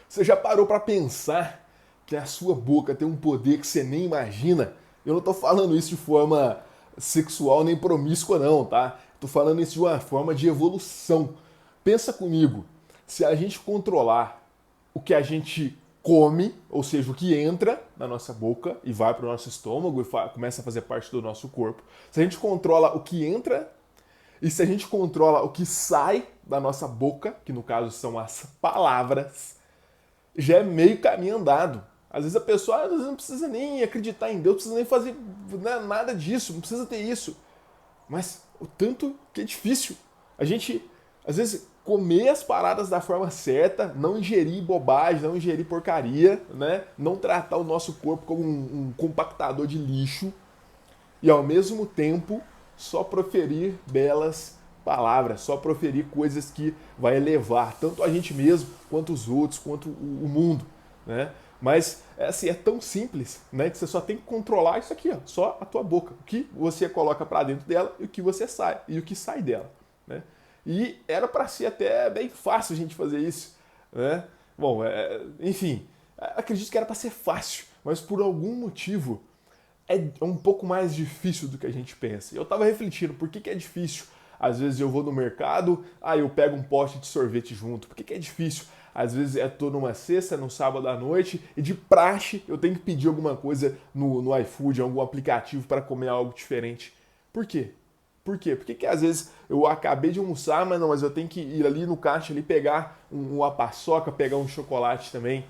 Você já parou para pensar que a sua boca tem um poder que você nem imagina? Eu não tô falando isso de forma sexual nem promíscua não, tá? Tô falando isso de uma forma de evolução. Pensa comigo, se a gente controlar o que a gente come, ou seja, o que entra na nossa boca e vai para o nosso estômago e começa a fazer parte do nosso corpo, se a gente controla o que entra e se a gente controla o que sai da nossa boca, que no caso são as palavras, já é meio caminho andado. Às vezes a pessoa às vezes não precisa nem acreditar em Deus, não precisa nem fazer nada disso, não precisa ter isso. Mas o tanto que é difícil. A gente, às vezes, comer as paradas da forma certa, não ingerir bobagem, não ingerir porcaria, né? Não tratar o nosso corpo como um compactador de lixo e, ao mesmo tempo, só proferir belas palavras, só proferir coisas que vai elevar tanto a gente mesmo, quanto os outros, quanto o mundo, né? Mas assim, é tão simples, né, que você só tem que controlar isso aqui, ó, só a tua boca, o que você coloca para dentro dela e o que você sai e o que sai dela, né? E era para ser até bem fácil a gente fazer isso, né? Bom, enfim, acredito que era para ser fácil, mas por algum motivo é um pouco mais difícil do que a gente pensa. Eu tava refletindo, por que é difícil? Às vezes eu vou no mercado, eu pego um pote de sorvete junto. Por que é difícil? Às vezes tô numa sexta, num sábado à noite, e de praxe eu tenho que pedir alguma coisa no iFood, algum aplicativo para comer algo diferente. Por quê? Por quê? Por que às vezes eu acabei de almoçar, mas eu tenho que ir ali no caixa ali pegar uma paçoca, pegar um chocolate também,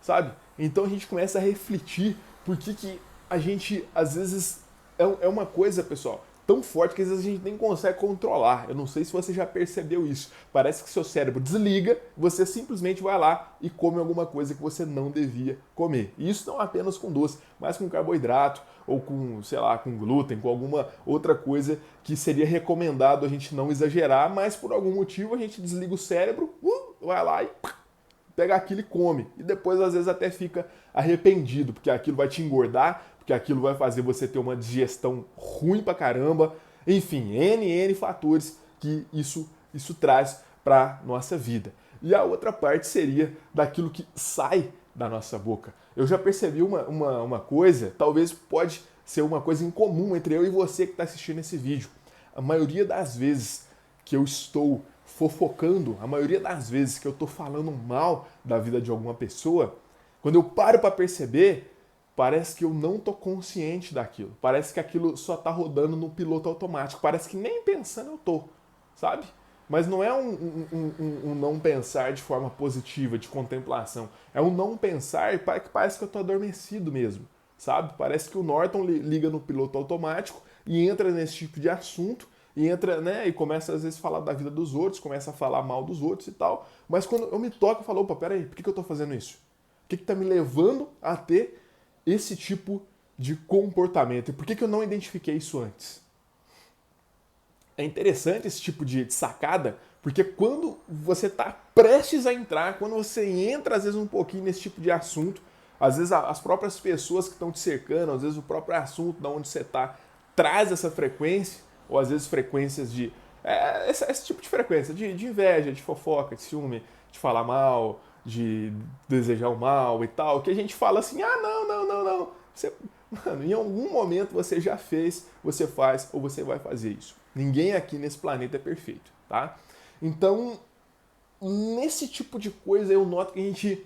sabe? Então a gente começa a refletir por que a gente, às vezes, é uma coisa, pessoal, tão forte que às vezes a gente nem consegue controlar. Eu não sei se você já percebeu isso. Parece que seu cérebro desliga, você simplesmente vai lá e come alguma coisa que você não devia comer. E isso não apenas com doce, mas com carboidrato ou com, sei lá, com glúten, com alguma outra coisa que seria recomendado a gente não exagerar, mas por algum motivo a gente desliga o cérebro, vai lá e pega aquilo e come. E depois, às vezes, até fica arrependido, porque aquilo vai te engordar, porque aquilo vai fazer você ter uma digestão ruim pra caramba. Enfim, N fatores que isso traz pra nossa vida. E a outra parte seria daquilo que sai da nossa boca. Eu já percebi uma coisa, talvez pode ser uma coisa incomum entre eu e você que está assistindo esse vídeo. A maioria das vezes que eu estou fofocando, a maioria das vezes que eu estou falando mal da vida de alguma pessoa, quando eu paro para perceber, parece que eu não tô consciente daquilo. Parece que aquilo só tá rodando no piloto automático. Parece que nem pensando eu tô, sabe? Mas não é um não pensar de forma positiva, de contemplação. É um não pensar que parece que eu tô adormecido mesmo, sabe? Parece que o Norton liga no piloto automático e entra nesse tipo de assunto e entra, né, e começa às vezes a falar da vida dos outros, começa a falar mal dos outros e tal. Mas quando eu me toco, eu falo, opa, peraí, por que eu tô fazendo isso? O que tá me levando a ter esse tipo de comportamento? E por que eu não identifiquei isso antes? É interessante esse tipo de sacada, porque quando você está prestes a entrar, quando você entra às vezes um pouquinho nesse tipo de assunto, às vezes as próprias pessoas que estão te cercando, às vezes o próprio assunto de onde você está traz essa frequência, ou às vezes frequências de. Esse tipo de frequência, de inveja, de fofoca, de ciúme, de falar mal, de desejar o mal e tal, que a gente fala assim, não. Você, mano, em algum momento você já fez, você faz ou você vai fazer isso. Ninguém aqui nesse planeta é perfeito, tá? Então, nesse tipo de coisa eu noto que a gente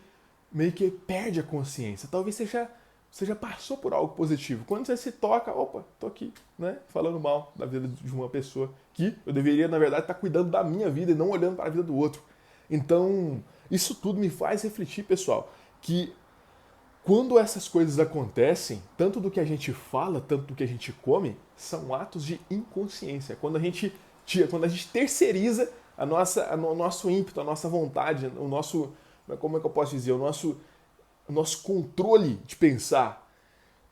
meio que perde a consciência. Talvez você já passou por algo positivo. Quando você se toca, opa, tô aqui, né? Falando mal da vida de uma pessoa que eu deveria, na verdade, estar cuidando da minha vida e não olhando para a vida do outro. Então, isso tudo me faz refletir, pessoal, que quando essas coisas acontecem, tanto do que a gente fala, tanto do que a gente come, são atos de inconsciência. Quando a gente terceiriza o nosso ímpeto, a nossa vontade, o nosso, como é que eu posso dizer, o nosso controle de pensar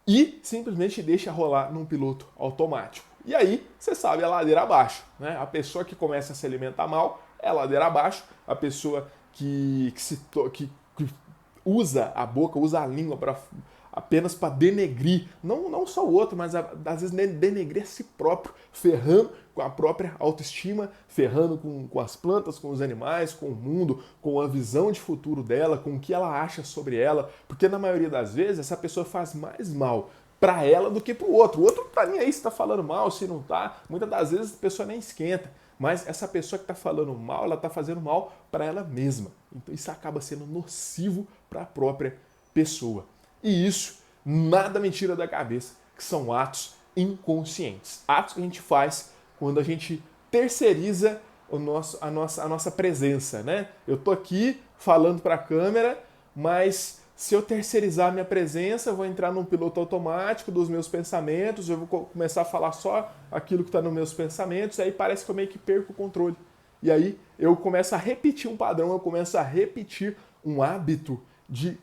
e simplesmente deixa rolar num piloto automático. E aí, você sabe, é ladeira abaixo, né? A pessoa que começa a se alimentar mal é ladeira abaixo, a pessoa que usa a boca, usa a língua para apenas para denegrir, não só o outro, mas às vezes denegrir a si próprio, ferrando com a própria autoestima, ferrando com as plantas, com os animais, com o mundo, com a visão de futuro dela, com o que ela acha sobre ela, porque na maioria das vezes essa pessoa faz mais mal para ela do que para o outro. O outro não tá nem aí se tá falando mal, se não tá. Muitas das vezes a pessoa nem esquenta. Mas essa pessoa que está falando mal, ela está fazendo mal para ela mesma. Então isso acaba sendo nocivo para a própria pessoa. E isso nada me tira da cabeça, que são atos inconscientes. Atos que a gente faz quando a gente terceiriza a nossa presença, né? Eu tô aqui falando para a câmera, mas se eu terceirizar a minha presença, eu vou entrar num piloto automático dos meus pensamentos, eu vou começar a falar só aquilo que está nos meus pensamentos, e aí parece que eu meio que perco o controle. E aí eu começo a repetir um padrão, eu começo a repetir um hábito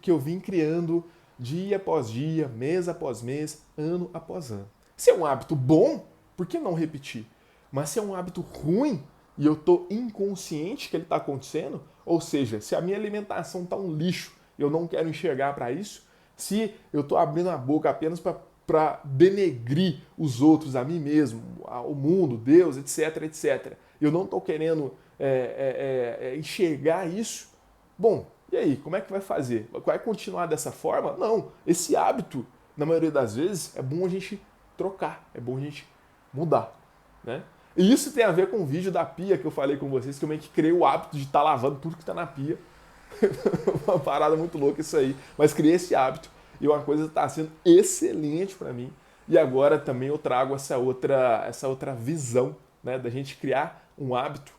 que eu vim criando dia após dia, mês após mês, ano após ano. Se é um hábito bom, por que não repetir? Mas se é um hábito ruim e eu estou inconsciente que ele está acontecendo, ou seja, se a minha alimentação está um lixo, eu não quero enxergar para isso, se eu estou abrindo a boca apenas para denegrir os outros, a mim mesmo, o mundo, Deus, etc, etc, eu não estou querendo enxergar isso, bom, e aí, como é que vai fazer? Vai continuar dessa forma? Não, esse hábito, na maioria das vezes, é bom a gente trocar, é bom a gente mudar, né? E isso tem a ver com o vídeo da pia que eu falei com vocês, que eu meio que criei o hábito de estar lavando tudo que está na pia. Uma parada muito louca isso aí. Mas criei esse hábito e uma coisa está sendo excelente para mim. E agora também eu trago essa outra visão, né, da gente criar um hábito,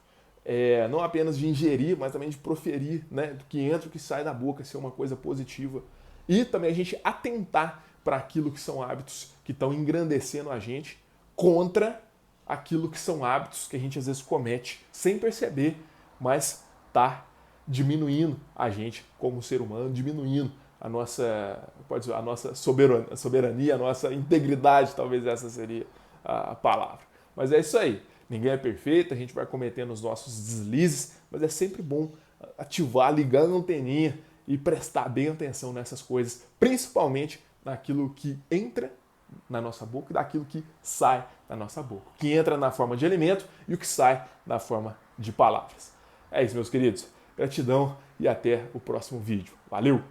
não apenas de ingerir, mas também de proferir, né, do que entra e o que sai da boca, ser uma coisa positiva. E também a gente atentar para aquilo que são hábitos que estão engrandecendo a gente contra aquilo que são hábitos que a gente às vezes comete sem perceber, mas tá diminuindo a gente como ser humano, diminuindo a nossa, pode dizer, a nossa soberania, a nossa integridade, talvez essa seria a palavra. Mas é isso aí. Ninguém é perfeito, a gente vai cometendo os nossos deslizes, mas é sempre bom ativar, ligar a anteninha e prestar bem atenção nessas coisas, principalmente naquilo que entra na nossa boca e daquilo que sai da nossa boca. O que entra na forma de alimento e o que sai na forma de palavras. É isso, meus queridos. Gratidão e até o próximo vídeo. Valeu!